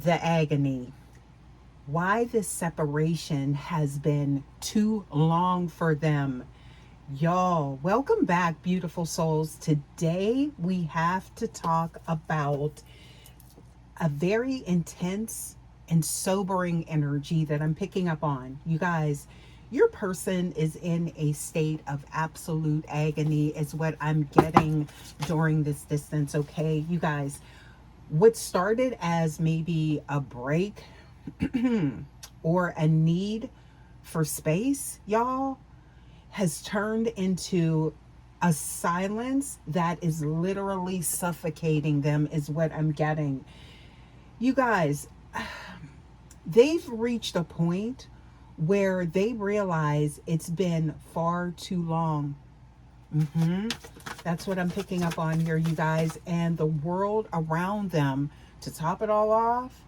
the agony. Why this separation has been too long for them. Y'all, welcome back, beautiful souls. Today we have to talk about a very intense and sobering energy that I'm picking up on. You guys, your person is in a state of absolute agony, is what I'm getting during this distance, okay? You guys, what started as maybe a break or a need for space, y'all, has turned into a silence that is literally suffocating them, is what I'm getting. You guys, they've reached a point where they realize it's been far too long. That's what I'm picking up on here, you guys. And the world around them, to top it all off,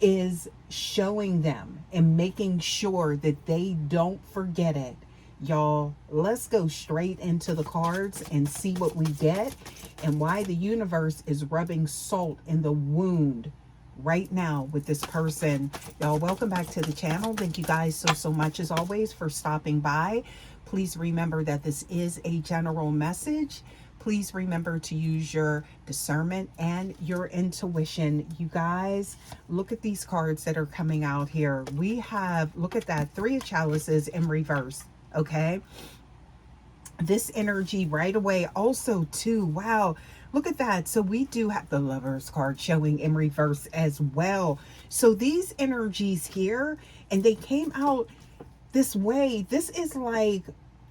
is showing them and making sure that they don't forget it. Y'all, let's go straight into the cards and see what we get and why the universe is rubbing salt in the wound right now with this person. Y'all, welcome back to the channel. Thank you guys so much as always for stopping by. Please remember that this is a general message. Please remember to use your discernment and your intuition. You guys, look at these cards that are coming out here. We have, look at that, Three of Chalices in reverse, okay? This energy right away also too, wow, look at that. So we do have the Lovers card showing in reverse as well. So these energies here, and they came out this way. This is like,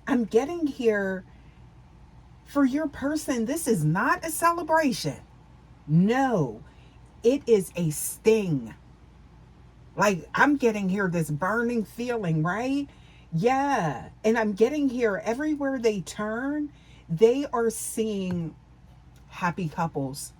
I'm getting here, for your person, this is not a celebration. No, it is a sting. Like, I'm getting here this burning feeling, right? Yeah. And I'm getting here everywhere they turn, they are seeing happy couples.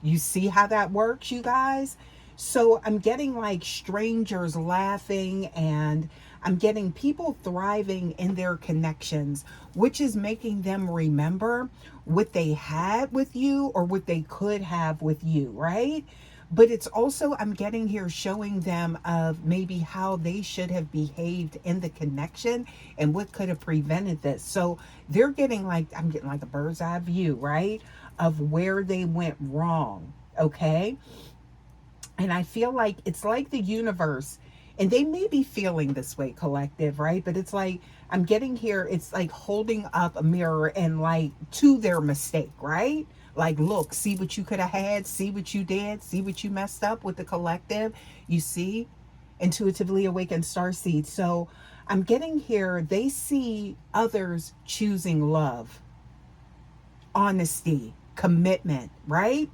You see how that works, you guys? So I'm getting like strangers laughing, and I'm getting people thriving in their connections, which is making them remember what they had with you or what they could have with you, right? But it's also, I'm getting here showing them of maybe how they should have behaved in the connection and what could have prevented this. So they're getting like, I'm getting like a bird's eye view, right? Of where they went wrong, okay? And I feel like it's like the universe, and they may be feeling this way, collective, right? But it's like, I'm getting here, it's like holding up a mirror and like to their mistake, right? Like, look, see what you could have had, see what you did, see what you messed up with the collective. You see, intuitively awakened starseed. So I'm getting here, they see others choosing love, honesty, commitment, right?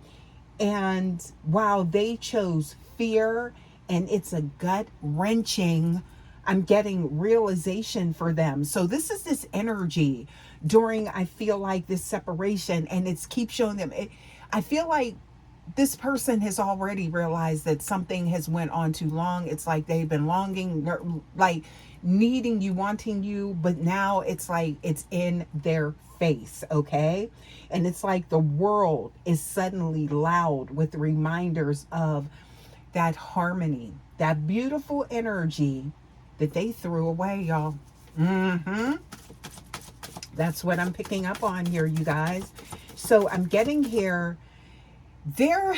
And while they chose fear, and it's a gut wrenching, I'm getting realization for them. So this is this energy during, I feel like, this separation, and it's keep showing them. I feel like this person has already realized that something has went on too long. It's like they've been longing, like needing you, wanting you, but now it's like it's in their face, okay? And it's like the world is suddenly loud with reminders of that harmony, that beautiful energy that they threw away, y'all. That's what I'm picking up on here, you guys. So I'm getting here, there,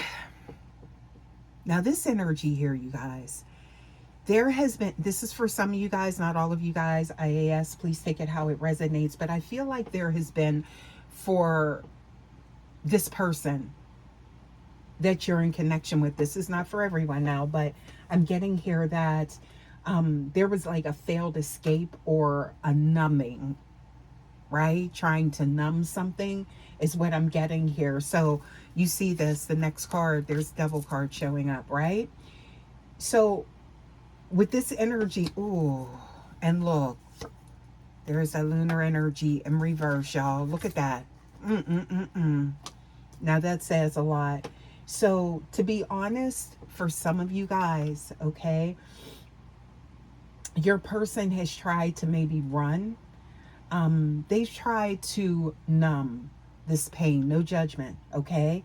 now this energy here, you guys, there has been, this is for some of you guys, not all of you guys, IAS, please take it how it resonates, but I feel like there has been, for this person that you're in connection with, this is not for everyone now, but I'm getting here that there was like a failed escape or a numbing, right? Trying to numb something is what I'm getting here. So you see this, the next card, there's Devil card showing up, right? So with this energy, ooh, and look, there's a lunar energy in reverse, y'all. Look at that. Now that says a lot. So to be honest, for some of you guys, okay, your person has tried to maybe run. They've tried to numb this pain, no judgment, okay?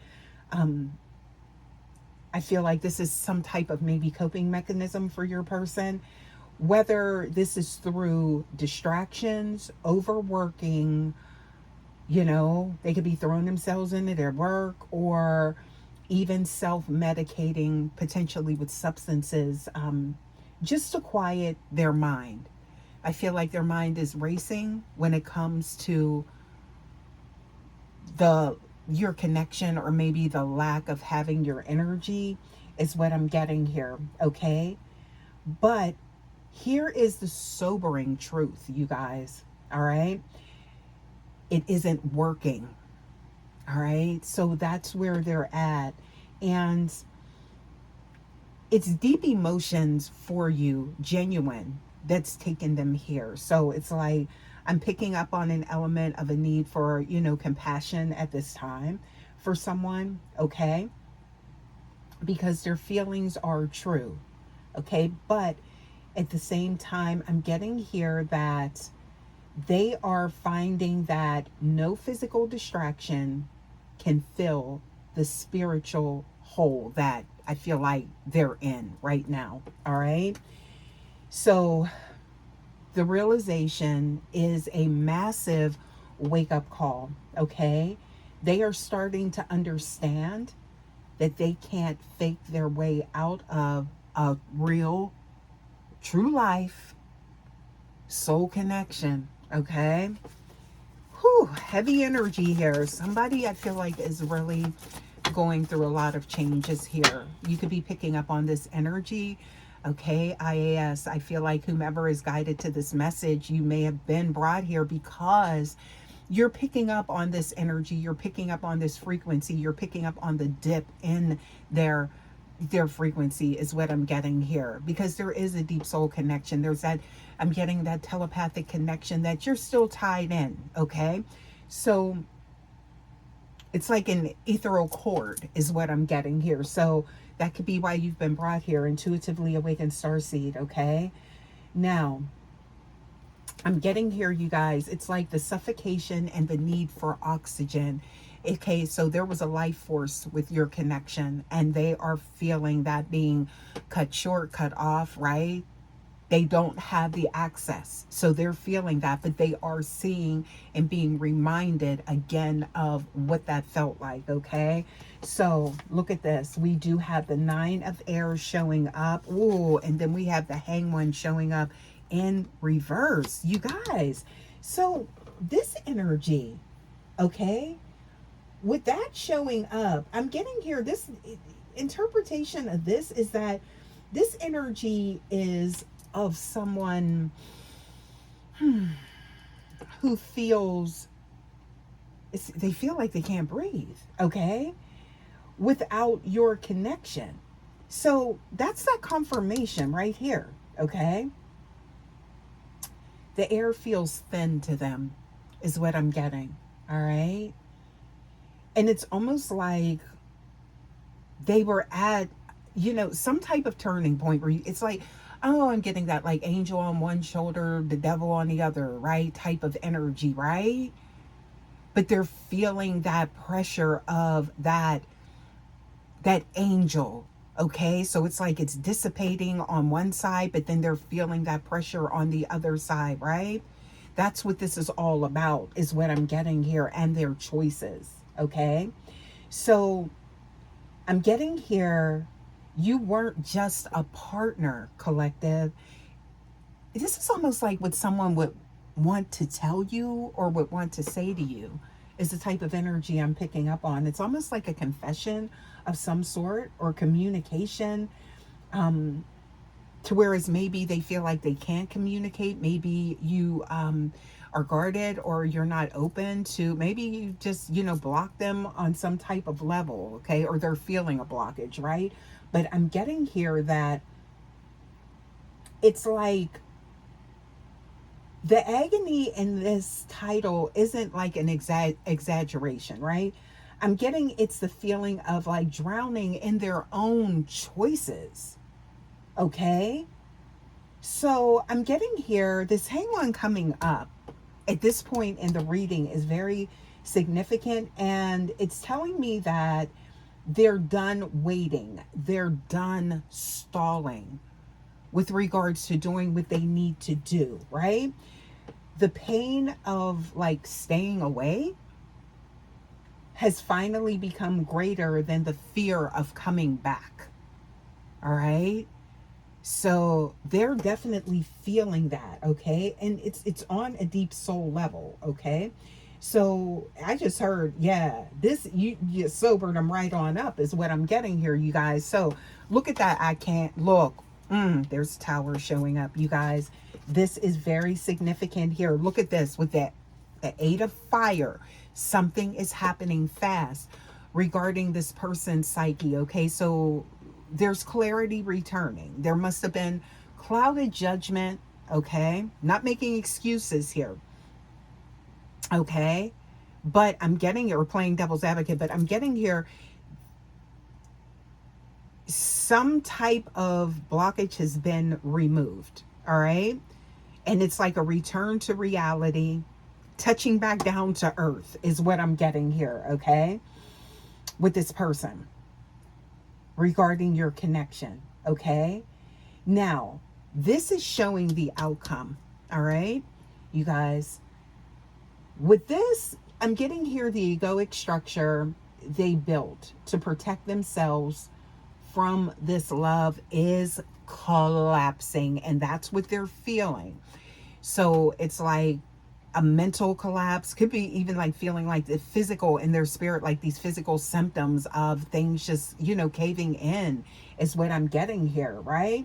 I feel like this is some type of maybe coping mechanism for your person, whether this is through distractions, overworking, they could be throwing themselves into their work, or even self-medicating potentially with substances, just to quiet their mind. I feel like their mind is racing when it comes to the your connection, or maybe the lack of having your energy, is what I'm getting here. Okay, but here is the sobering truth, you guys. All right, it isn't working. All right, so that's where they're at. And it's deep emotions for you, genuine, that's taken them here. So it's like I'm picking up on an element of a need for, compassion at this time for someone, okay? Because their feelings are true, okay? But at the same time, I'm getting here that they are finding that no physical distraction can fill the spiritual hole that I feel like they're in right now. All right. So the realization is a massive wake up call. Okay. They are starting to understand that they can't fake their way out of a real, true life soul connection. Okay. Whew, heavy energy here. Somebody I feel like is really going through a lot of changes here. You could be picking up on this energy. Okay, IAS, I feel like whomever is guided to this message, you may have been brought here because you're picking up on this energy, you're picking up on this frequency, you're picking up on the dip in their frequency, is what I'm getting here, because there is a deep soul connection. There's that, I'm getting that telepathic connection that you're still tied in. Okay, so it's like an ethereal cord is what I'm getting here. So that could be why you've been brought here, intuitively awakened starseed. Okay, now I'm getting here, you guys, it's like the suffocation and the need for oxygen. Okay, so there was a life force with your connection, and they are feeling that being cut short, cut off, right? They don't have the access. So they're feeling that, but they are seeing and being reminded again of what that felt like, okay? So look at this. We do have the 9 of Air showing up. Ooh, and then we have the Hanged One showing up in reverse, you guys. So this energy, okay, with that showing up, I'm getting here, this interpretation of this is that this energy is of someone who feels, they feel like they can't breathe, okay, without your connection. So that's that confirmation right here, okay? The air feels thin to them, is what I'm getting, all right? And it's almost like they were at, some type of turning point where it's like, oh, I'm getting that like angel on one shoulder, the devil on the other, right? Type of energy, right? But they're feeling that pressure of that angel, okay? So it's like it's dissipating on one side, but then they're feeling that pressure on the other side, right? That's what this is all about, is what I'm getting here, and their choices, okay? So I'm getting here, you weren't just a partner, collective. This is almost like what someone would want to tell you or would want to say to you, is the type of energy I'm picking up on. It's almost like a confession of some sort, or communication, to whereas maybe they feel like they can't communicate. Maybe you are guarded, or you're not open to, maybe you just, block them on some type of level, okay? Or they're feeling a blockage, right? But I'm getting here that it's like the agony in this title isn't like an exaggeration, right? I'm getting it's the feeling of like drowning in their own choices, okay? So I'm getting here, this Hanged One coming up at this point in the reading is very significant, and it's telling me that They're done waiting. They're done stalling with regards to doing what they need to do, right? The pain of like staying away has finally become greater than the fear of coming back. All right? So they're definitely feeling that, okay? And it's on a deep soul level, okay? So I just heard, yeah, this you sobered them right on up is what I'm getting here, you guys. So look at that. I can't look. There's tower showing up, you guys. This is very significant here. Look at this with the 8 of fire. Something is happening fast regarding this person's psyche, okay? So there's clarity returning. There must have been clouded judgment, okay? Not making excuses here, okay? But I'm getting here, or playing devil's advocate, but I'm getting here some type of blockage has been removed, all right? And it's like a return to reality, touching back down to earth is what I'm getting here, okay? With this person regarding your connection, okay? Now, this is showing the outcome, all right? You guys, with this, I'm getting here the egoic structure they built to protect themselves from this love is collapsing, and that's what they're feeling. So it's like a mental collapse, could be even like feeling like the physical in their spirit, like these physical symptoms of things just, caving in is what I'm getting here, right?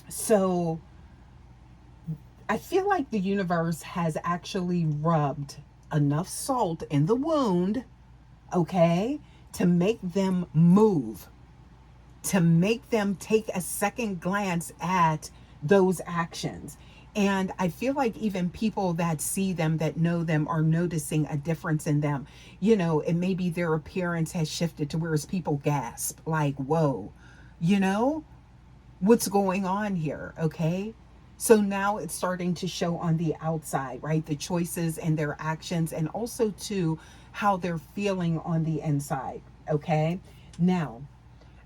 So I feel like the universe has actually rubbed enough salt in the wound, okay, to make them move, to make them take a second glance at those actions. And I feel like even people that see them, that know them, are noticing a difference in them. It may be their appearance has shifted to whereas people gasp, like, whoa, what's going on here, okay? So now it's starting to show on the outside, right? The choices and their actions, and also to how they're feeling on the inside, okay? Now,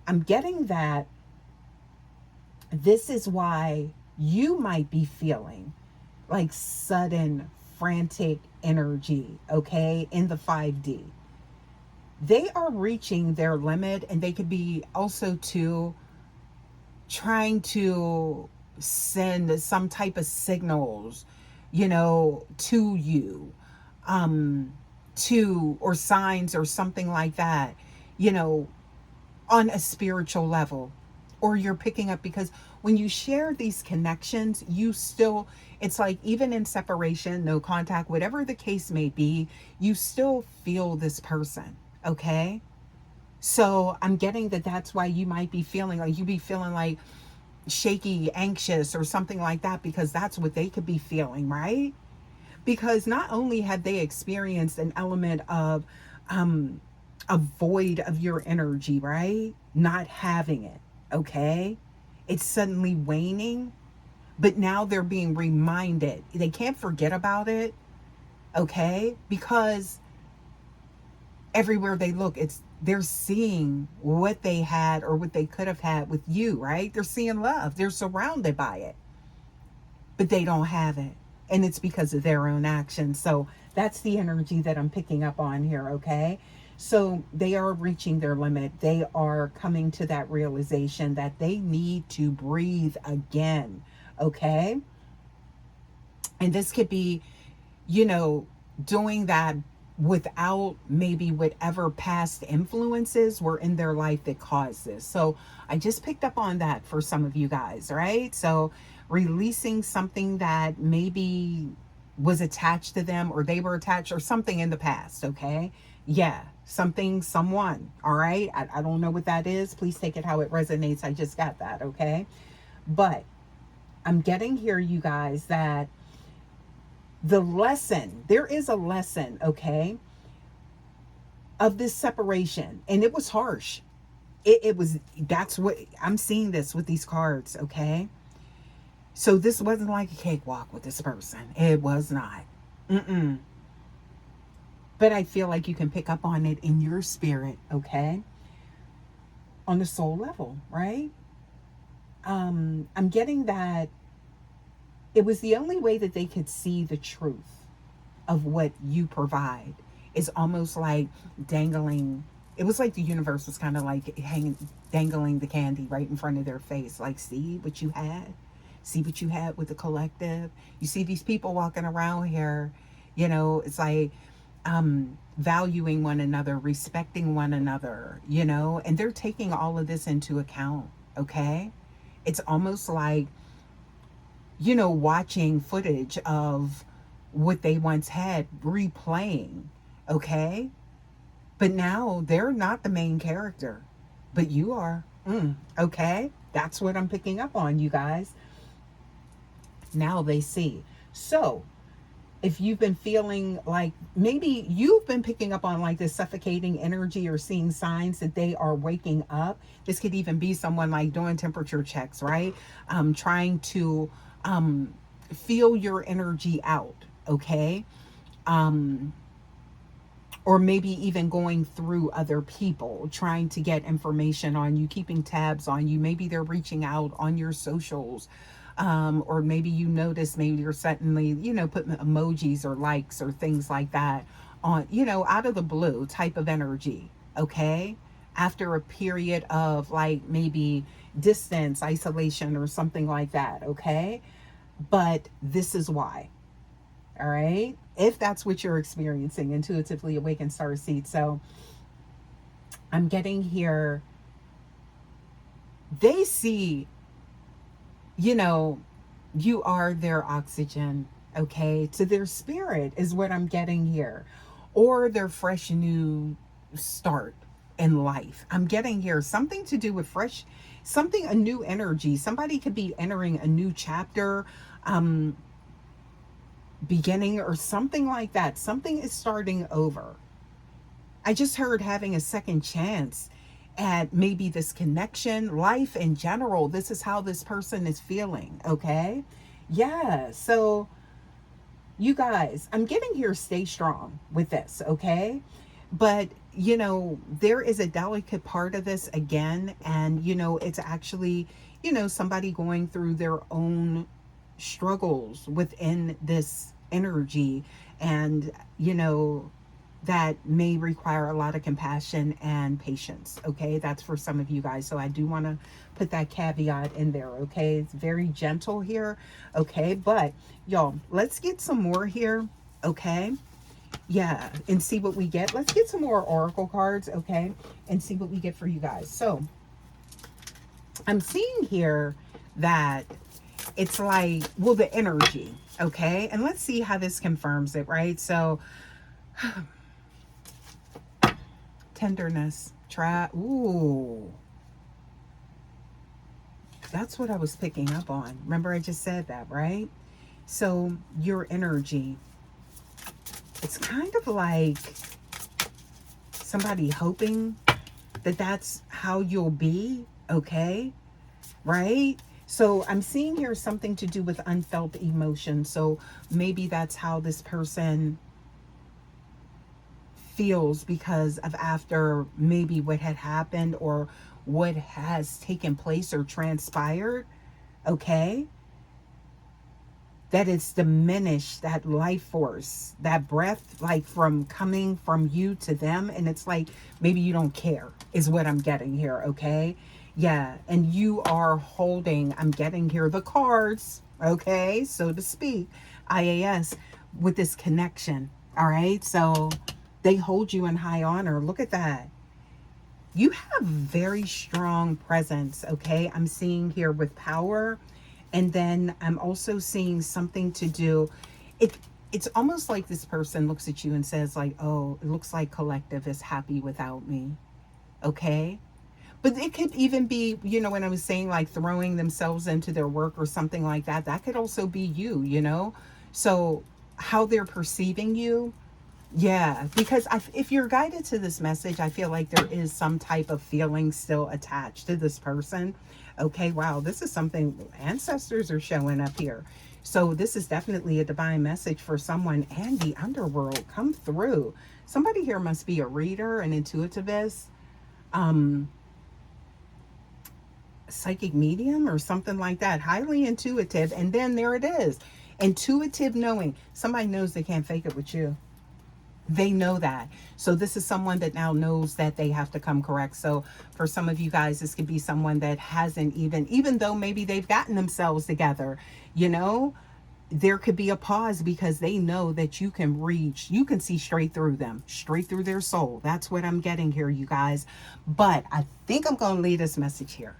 I'm getting that this is why you might be feeling like sudden frantic energy, okay, in the 5D. They are reaching their limit, and they could be also too trying to send some type of signals, to you, or signs or something like that, on a spiritual level. Or you're picking up, because when you share these connections, you still, it's like even in separation, no contact, whatever the case may be, you still feel this person, okay? So I'm getting that that's why you might be feeling like, shaky, anxious, or something like that, because that's what they could be feeling, right? Because not only have they experienced an element of a void of your energy, right? Not having it, okay? It's suddenly waning, but now they're being reminded. They can't forget about it, okay? Because everywhere they look, they're seeing what they had or what they could have had with you, right? They're seeing love. They're surrounded by it, but they don't have it. And it's because of their own actions. So that's the energy that I'm picking up on here, okay? So they are reaching their limit. They are coming to that realization that they need to breathe again, okay? And this could be, doing that without maybe whatever past influences were in their life that caused this. So I just picked up on that for some of you guys, right? So releasing something that maybe was attached to them, or they were attached, or something in the past, okay? Yeah, something, someone, all right? I don't know what that is. Please take it how it resonates. I just got that, okay? But I'm getting here, you guys, that the lesson, there is a lesson, okay, of this separation. And it was harsh. It was, that's what I'm seeing this with these cards, okay? So this wasn't like a cakewalk with this person. It was not. But but I feel like you can pick up on it in your spirit, okay? On the soul level, right? I'm getting that it was the only way that they could see the truth of what you provide. Is almost like dangling. It was like the universe was kind of like hanging, dangling the candy right in front of their face. Like, see what you had? See what you had with the collective? You see these people walking around here, it's like valuing one another, respecting one another, and they're taking all of this into account, okay? It's almost like, watching footage of what they once had replaying, okay? But now they're not the main character, but you are. Okay? That's what I'm picking up on, you guys. Now they see. So, if you've been feeling like maybe you've been picking up on like this suffocating energy or seeing signs that they are waking up, this could even be someone like doing temperature checks, right? Trying to feel your energy out, okay? Or maybe even going through other people, trying to get information on you, keeping tabs on you. Maybe they're reaching out on your socials. Or maybe you notice, maybe you're suddenly, putting emojis or likes or things like that on, out of the blue type of energy. Okay. After a period of like maybe distance, isolation, or something like that. Okay. But this is why. All right. If that's what you're experiencing, intuitively awakened star seed. So I'm getting here. They see, you are their oxygen, okay? To their spirit is what I'm getting here. Or their fresh new start in life. I'm getting here something to do with fresh, something, a new energy. Somebody could be entering a new chapter, beginning or something like that. Something is starting over. I just heard having a second chance at maybe this connection, life in general. This is how this person is feeling, okay? Yeah, so you guys, I'm getting here, stay strong with this, okay? But, there is a delicate part of this again, and, it's actually, somebody going through their own struggles within this energy, and, that may require a lot of compassion and patience. Okay, that's for some of you guys. So I do want to put that caveat in there. Okay, it's very gentle here. Okay, but y'all, let's get some more here. Okay, yeah, and see what we get. Let's get some more oracle cards. Okay, and see what we get for you guys. So I'm seeing here that it's like, well, the energy. Okay, and let's see how this confirms it, right? So tenderness, ooh, that's what I was picking up on. Remember I just said that, right? So your energy, it's kind of like somebody hoping that that's how you'll be, okay? Right? So I'm seeing here something to do with unfelt emotion. So maybe that's how this person feels because of after maybe what had happened or what has taken place or transpired, okay? That it's diminished, that life force, that breath, like from coming from you to them. And it's like, maybe you don't care is what I'm getting here, okay? Yeah, and you are holding, I'm getting here the cards, okay, so to speak, IAS, with this connection, all right? So they hold you in high honor. Look at that. You have very strong presence, okay? I'm seeing here with power. And then I'm also seeing something to do. It's almost like this person looks at you and says like, oh, it looks like collective is happy without me, okay? But it could even be, when I was saying like throwing themselves into their work or something like that, that could also be you. So how they're perceiving you. Yeah, because if you're guided to this message, I feel like there is some type of feeling still attached to this person, Okay, wow, this is something, ancestors are showing up here. So this is definitely a divine message for someone, and the underworld come through. Somebody here must be a reader, an intuitivist, um, psychic medium or something like that. Highly intuitive. And then there it is. Intuitive knowing. Somebody knows they can't fake it with you. They know that. So this is someone that now knows that they have to come correct. So for some of you guys, this could be someone that hasn't even though maybe they've gotten themselves together, you know, there could be a pause because they know that you can see straight through them, straight through their soul. That's what I'm getting here, you guys. But I think I'm going to leave this message here.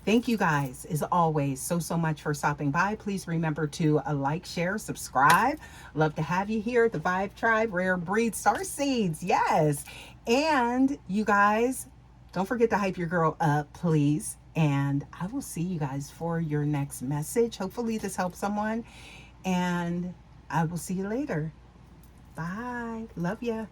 Thank you guys, as always, so much for stopping by. Please remember to like, share, subscribe. Love to have you here at the Vibe Tribe, Rare Breed Star Seeds. Yes. And you guys, don't forget to hype your girl up, please. And I will see you guys for your next message. Hopefully this helps someone. And I will see you later. Bye. Love ya.